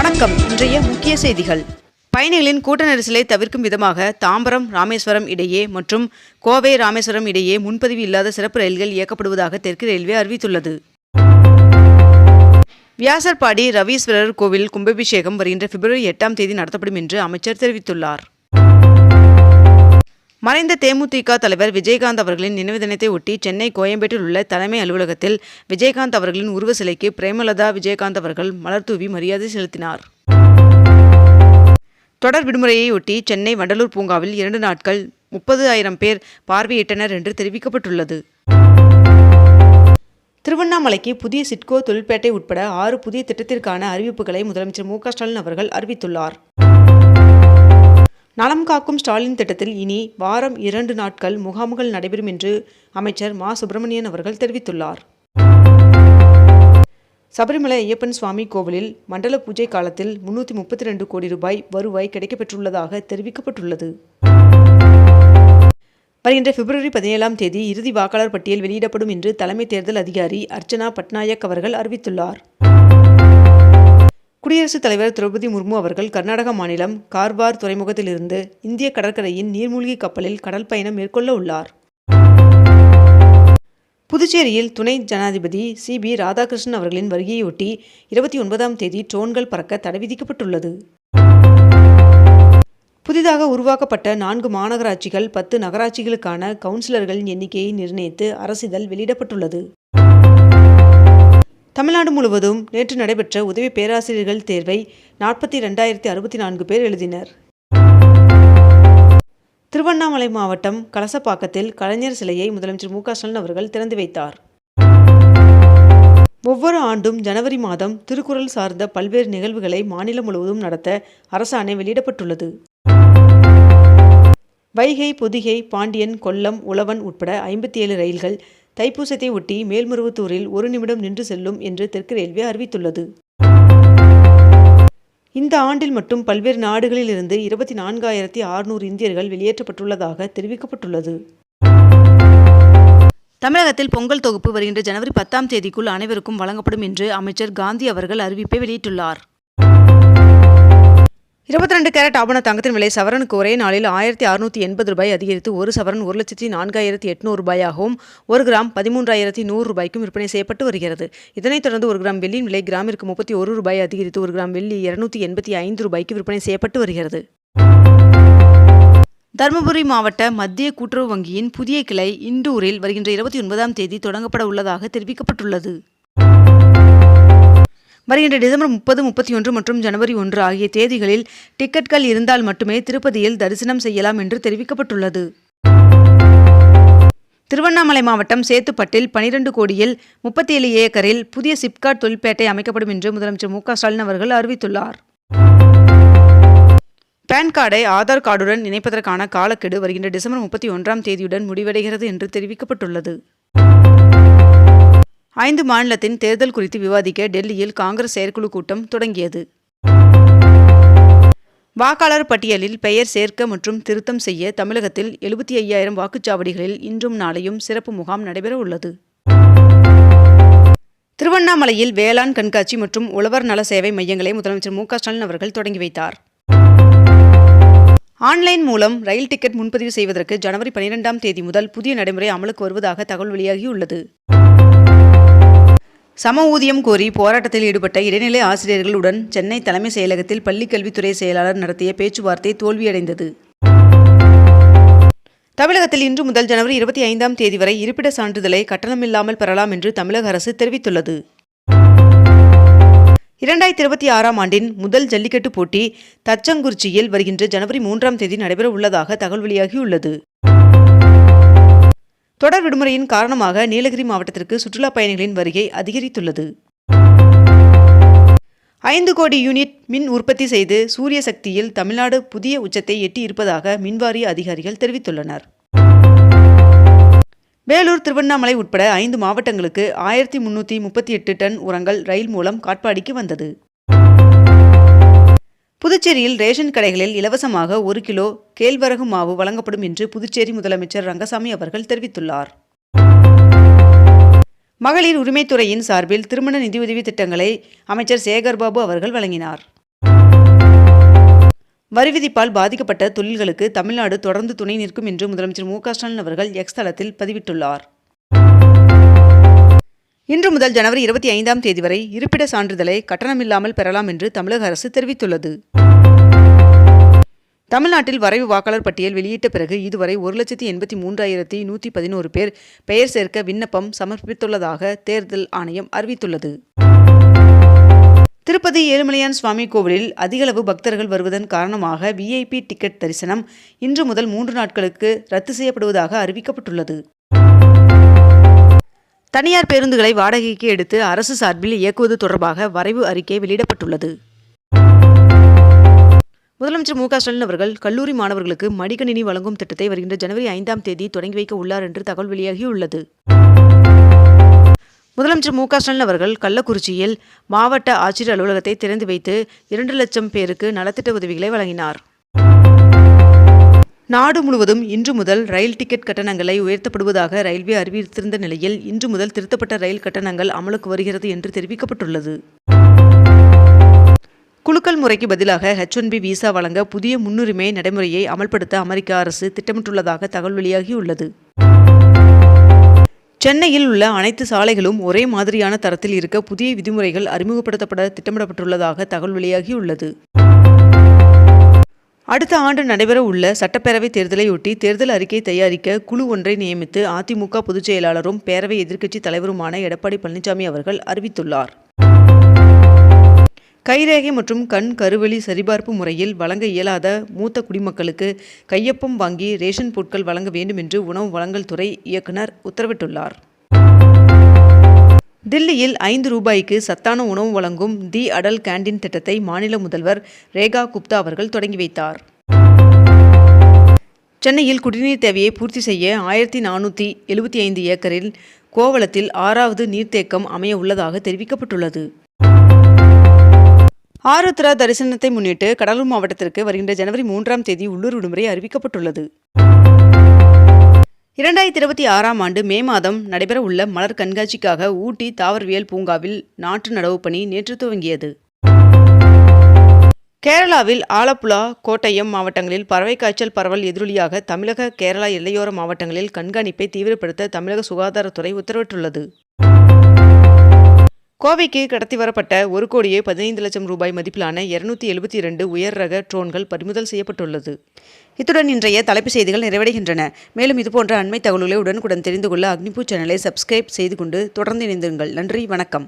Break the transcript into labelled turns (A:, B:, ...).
A: வணக்கம். இன்றைய முக்கிய செய்திகள். பயணிகளின் கூட்ட நெரிசலை தவிர்க்கும் விதமாக தாம்பரம் ராமேஸ்வரம் இடையே மற்றும் கோவை ராமேஸ்வரம் இடையே முன்பதிவு இல்லாத சிறப்பு ரயில்கள் இயக்கப்படுவதாக தெற்கு ரயில்வே அறிவித்துள்ளது. வியாசர்பாடி ரவீஸ்வரர் கோவில் கும்பாபிஷேகம் வருகின்ற பிப்ரவரி 8ஆம் தேதி நடத்தப்படும் என்று அமைச்சர் தெரிவித்துள்ளார். மறைந்த தேமுதிக தலைவர் விஜயகாந்த் அவர்களின் நினைவு தினத்தை ஒட்டி சென்னை கோயம்பேட்டில் உள்ள தலைமை அலுவலகத்தில் விஜயகாந்த் அவர்களின் உருவ சிலைக்கு பிரேமலதா விஜயகாந்த் அவர்கள் மலர்தூவி மரியாதை செலுத்தினார். தொடர் விடுமுறையை ஒட்டி சென்னை வண்டலூர் பூங்காவில் 2 நாட்கள் 30,000 பேர் பார்வையிட்டனர் என்று தெரிவிக்கப்பட்டுள்ளது. திருவண்ணாமலைக்கு புதிய சிட்கோ தொழிற்பேட்டை உட்பட 6 புதிய திட்டத்திற்கான அறிவிப்புகளை முதலமைச்சர் மு.க.ஸ்டாலின் அவர்கள் அறிவித்துள்ளார். நலம் காக்கும் ஸ்டாலின் திட்டத்தில் இனி வாரம் 2 நாட்கள் முகாம்கள் நடைபெறும் என்று அமைச்சர் மா. சுப்பிரமணியன் அவர்கள் தெரிவித்துள்ளார். சபரிமலை ஐயப்பன் சுவாமி கோவிலில் மண்டல பூஜை காலத்தில் 332 கோடி ரூபாய் வருவாய் கிடைக்கப்பெற்றுள்ளதாக தெரிவிக்கப்பட்டுள்ளது. வருகின்ற பிப்ரவரி 17ஆம் தேதி இறுதி வாக்காளர் பட்டியல் வெளியிடப்படும் என்று தலைமை தேர்தல் அதிகாரி அர்ச்சனா பட்நாயக் அவர்கள் அறிவித்துள்ளார். குடியரசுத் தலைவர் திரௌபதி முர்மு அவர்கள் கர்நாடக மாநிலம் கார்வார் துறைமுகத்திலிருந்து இந்திய கடற்கரையின் நீர்மூழ்கி கப்பலில் கடல் பயணம் மேற்கொள்ள உள்ளார். புதுச்சேரியில் துணை ஜனாதிபதி சி.பி. ராதாகிருஷ்ணன் அவர்களின் வருகையொட்டி 29ஆம் தேதி ட்ரோன்கள் பறக்க தடை விதிக்கப்பட்டுள்ளது. புதிதாக உருவாக்கப்பட்ட 4 மாநகராட்சிகள் 10 நகராட்சிகளுக்கான கவுன்சிலர்களின் எண்ணிக்கையை நிர்ணயித்து அரசிதழ் வெளியிடப்பட்டுள்ளது. தமிழ்நாடு முழுவதும் நேற்று நடைபெற்ற உதவி பேராசிரியர்கள் தேர்வை 42,064 பேர் எழுதினர். திருவண்ணாமலை மாவட்டம் கலசப்பாக்கத்தில் கலைஞர் சிலையை முதலமைச்சர் மு.க.ஸ்டாலின் அவர்கள் திறந்து வைத்தார். ஒவ்வொரு ஆண்டும் ஜனவரி மாதம் திருக்குறள் சார்ந்த பல்வேறு நிகழ்வுகளை மாநிலம் முழுவதும் நடத்த அரசாணை வெளியிடப்பட்டுள்ளது. வைகை, பொதிகை, பாண்டியன், கொல்லம், உழவன் உட்பட 57 ரயில்கள் தைப்பூசத்தை ஒட்டி மேல்மருவத்தூரில் 1 நிமிடம் நின்று செல்லும் என்று தெற்கு ரயில்வே அறிவித்துள்ளது. இந்த ஆண்டில் மட்டும் பல்வேறு நாடுகளில் இருந்து 24,600 இந்தியர்கள் வெளியேற்றப்பட்டுள்ளதாக தெரிவிக்கப்பட்டுள்ளது. தமிழகத்தில் பொங்கல் தொகுப்பு வருகின்ற ஜனவரி 10ஆம் தேதிக்குள் அனைவருக்கும் வழங்கப்படும் என்று அமைச்சர் காந்தி அவர்கள் அறிவிப்பை வெளியிட்டுள்ளார். 22 கேரட் ஆபண தங்கத்தின் விலை சவரனுக்கு ஒரே நாளில் 1,680 ரூபாய் அதிகரித்து 1 சவரன் 1,04,800 ரூபாயாகவும் 1 கிராம் 13,100 ரூபாய்க்கும் விற்பனை செய்யப்பட்டு வருகிறது. இதனைத் தொடர்ந்து 1 கிராம் வெள்ளியின் விலை கிராமிற்கு 31 ரூபாய் அதிகரித்து 1 கிராம் வெள்ளி 285 ரூபாய்க்கு விற்பனை செய்யப்பட்டு வருகிறது. தருமபுரி மாவட்ட மத்திய கூட்டுறவு வங்கியின் புதிய கிளை இண்டூரில் வருகின்ற 29ஆம் தேதி தொடங்கப்பட உள்ளதாக தெரிவிக்கப்பட்டுள்ளது. வருகின்ற டிசம்பர் 30, 31 மற்றும் ஜனவரி 1 ஆகிய தேதிகளில் டிக்கெட்கள் இருந்தால் மட்டுமே திருப்பதியில் தரிசனம் செய்யலாம் என்று தெரிவிக்கப்பட்டுள்ளது. திருவண்ணாமலை மாவட்டம் சேத்துப்பட்டில் 12 கோடியில் 37 ஏக்கரில் புதிய சிப்காட் தொழிற்பேட்டை அமைக்கப்படும் என்று முதலமைச்சர் மு.க.ஸ்டாலின் அவர்கள் அறிவித்துள்ளார். பான் கார்டை ஆதார் கார்டுடன் இணைப்பதற்கான காலக்கெடு வருகின்ற டிசம்பர் 31ஆம் தேதியுடன் முடிவடைகிறது என்று தெரிவிக்கப்பட்டுள்ளது. 5 மாநிலத்தின் தேர்தல் குறித்து விவாதிக்க டெல்லியில் காங்கிரஸ் செயற்குழு கூட்டம் தொடங்கியது. வாக்காளர் பட்டியலில் பெயர் சேர்க்க மற்றும் திருத்தம் செய்ய தமிழகத்தில் 75,000 வாக்குச்சாவடிகளில் இன்றும் நாளையும் சிறப்பு முகாம் நடைபெற உள்ளது. திருவண்ணாமலையில் வேளாண் கண்காட்சி மற்றும் உழவர் நல சேவை மையங்களை முதலமைச்சர் மு.க.ஸ்டாலின் அவர்கள் தொடங்கி வைத்தார். ஆன்லைன் மூலம் ரயில் டிக்கெட் முன்பதிவு செய்வதற்கு ஜனவரி 12ஆம் தேதி முதல் புதிய நடைமுறை அமலுக்கு வருவதாக தகவல் வெளியாகியுள்ளது. சம ஊதியம் கோரி போராட்டத்தில் ஈடுபட்ட இடைநிலை ஆசிரியர்களுடன் சென்னை தலைமை செயலகத்தில் பள்ளிக்கல்வித்துறை செயலாளர் நடத்திய பேச்சுவார்த்தை தோல்வியடைந்தது. தமிழகத்தில் இன்று முதல் ஜனவரி 25ஆம் தேதி வரை இருப்பிட சான்றிதழை கட்டணமில்லாமல் பெறலாம் என்று தமிழக அரசு தெரிவித்துள்ளது. 2026ஆம் ஆண்டின் முதல் ஜல்லிக்கட்டு போட்டி தச்சங்குறிச்சியில் வருகின்ற ஜனவரி 3ஆம் தேதி நடைபெற உள்ளதாக தகவல் வெளியாகியுள்ளது. தொடர் விடுமுறையின் காரணமாக நீலகிரி மாவட்டத்திற்கு சுற்றுலா பயணிகளின் வருகை அதிகரித்துள்ளது. 5 கோடி யூனிட் மின் உற்பத்தி செய்து சூரிய சக்தியில் தமிழ்நாடு புதிய உச்சத்தை எட்டி இருப்பதாக மின்வாரிய அதிகாரிகள் தெரிவித்துள்ளனர். வேலூர், திருவண்ணாமலை உட்பட 5 மாவட்டங்களுக்கு 1,338 டன் உரங்கள் ரயில் மூலம் காட்பாடிக்கு வந்தது. புதுச்சேரியில் ரேஷன் கடைகளில் இலவசமாக 1 கிலோ கேழ்வரகு மாவு வழங்கப்படும் என்று புதுச்சேரி முதலமைச்சர் ரங்கசாமி அவர்கள் தெரிவித்துள்ளார். மகளிர் உரிமைத்துறையின் சார்பில் திருமண நிதியுதவி திட்டங்களை அமைச்சர் சேகர்பாபு அவர்கள் வழங்கினார். வரி விதிப்பால் பாதிக்கப்பட்ட தொழில்களுக்கு தமிழ்நாடு தொடர்ந்து துணை நிற்கும் என்று முதலமைச்சர் மு.க.ஸ்டாலின் அவர்கள் எக்ஸ் தளத்தில் பதிவிட்டுள்ளார். இன்று முதல் ஜனவரி 25ஆம் தேதி வரை இருப்பிட சான்றிதழை கட்டணமில்லாமல் பெறலாம் என்று தமிழக அரசு தெரிவித்துள்ளது. தமிழ்நாட்டில் வரைவு வாக்காளர் பட்டியல் வெளியிட்ட பிறகு இதுவரை 1,83,111 பேர் பெயர் சேர்க்க விண்ணப்பம் சமர்ப்பித்துள்ளதாக தேர்தல் ஆணையம் அறிவித்துள்ளது. திருப்பதி ஏழுமலையான் சுவாமி கோவிலில் அதிகளவு பக்தர்கள் வருவதன் காரணமாக VIP டிக்கெட் தரிசனம் இன்று முதல் 3 நாட்களுக்கு ரத்து செய்யப்படுவதாக அறிவிக்கப்பட்டுள்ளது. தனியார் பேருந்துகளை வாடகைக்கு எடுத்து அரசு சார்பில் இயக்குவது தொடர்பாக வரைவு அறிக்கை வெளியிடப்பட்டுள்ளது. முதலமைச்சர் மு.க.ஸ்டாலின் அவர்கள் கல்லூரி மாணவர்களுக்கு மடிக்கணினி வழங்கும் திட்டத்தை வருகின்ற ஜனவரி 5ஆம் தேதி தொடங்கி வைக்க உள்ளார் என்று தகவல் வெளியாகியுள்ளது. முதலமைச்சர் மு.க.ஸ்டாலின் அவர்கள் கள்ளக்குறிச்சியில் மாவட்ட ஆட்சியர் அலுவலகத்தை திறந்து வைத்து 2 லட்சம் பேருக்கு நலத்திட்ட உதவிகளை வழங்கினார். நாடு முழுவதும் இன்று முதல் ரயில் டிக்கெட் கட்டணங்களை உயர்த்தப்படுவதாக ரயில்வே அறிவித்திருந்த நிலையில் இன்று முதல் திருத்தப்பட்ட ரயில் கட்டணங்கள் அமலுக்கு வருகிறது என்று தெரிவிக்கப்பட்டுள்ளது. குலுக்கல் முறைக்கு பதிலாக H1B விசா வழங்க புதிய முன்னுரிமை நடைமுறையை அமல்படுத்த அமெரிக்க அரசு திட்டமிட்டுள்ளதாக தகவல் வெளியாகியுள்ளது. சென்னையில் உள்ள அனைத்து சாலைகளும் ஒரே மாதிரியான தரத்தில் இருக்க புதிய விதிமுறைகள் அறிமுகப்படுத்தப்பட திட்டமிடப்பட்டுள்ளதாக தகவல் வெளியாகியுள்ளது. அடுத்த ஆண்டு நடைபெற உள்ள சட்டப்பேரவை தேர்தலையொட்டி தேர்தல் அறிக்கை தயாரிக்க குழு ஒன்றை நியமித்து அதிமுக பொதுச் செயலாளரும் பேரவை எதிர்க்கட்சி தலைவருமான எடப்பாடி பழனிசாமி அவர்கள் அறிவித்துள்ளார். கைரேகை மற்றும் கண் கருவெளி சரிபார்ப்பு முறையில் வழங்க இயலாத மூத்த குடிமக்களுக்கு கையொப்பம் வாங்கி ரேஷன் பொருட்கள் வழங்க வேண்டும் என்று உணவு வழங்கல் துறை இயக்குனர் உத்தரவிட்டுள்ளார். தில்லியில் 5 ரூபாய்க்கு சத்தான உணவு வழங்கும் தி அடல் கேண்டீன் திட்டத்தை மாநில முதல்வர் ரேகா குப்தா அவர்கள் தொடங்கி வைத்தார். சென்னையில் குடிநீர் தேவையை பூர்த்தி செய்ய 1475 ஏக்கரில் கோவளத்தில் 6வது நீர்த்தேக்கம் அமைய உள்ளதாக தெரிவிக்கப்பட்டுள்ளது. ஆருத்ரா தரிசனத்தை முன்னிட்டு கடலூர் மாவட்டத்திற்கு வருகின்ற ஜனவரி 3ஆம் தேதி உள்ளூர் விடுமுறை அறிவிக்கப்பட்டுள்ளது. 2026ஆம் ஆண்டு மே மாதம் நடைபெற உள்ள மலர் கண்காட்சிக்காக ஊட்டி தாவரவியல் பூங்காவில் நாற்று நடவு பணி நேற்று துவங்கியது. கேரளாவில் ஆலப்புழா, கோட்டயம் மாவட்டங்களில் பறவை காய்ச்சல் பரவல் எதிரொலியாக தமிழக கேரளா எல்லையோர மாவட்டங்களில் கண்காணிப்பை தீவிரப்படுத்த தமிழக சுகாதாரத்துறை உத்தரவிட்டுள்ளது. கோவைக்கு கடத்தி வரப்பட்ட 1,15 லட்சம் ரூபாய் மதிப்பிலான 272 உயர் ரக ட்ரோன்கள் பறிமுதல் செய்யப்பட்டுள்ளது. இத்துடன் இன்றைய தலைப்புச் செய்திகள் நிறைவடைகின்றன. மேலும் இதுபோன்ற அண்மை தகவல்களை உடனுக்குடன் தெரிந்து கொள்ள அக்னிபூ சேனலை சப்ஸ்கிரைப் செய்து கொண்டு தொடர்ந்து இணைந்திருங்கள். நன்றி, வணக்கம்.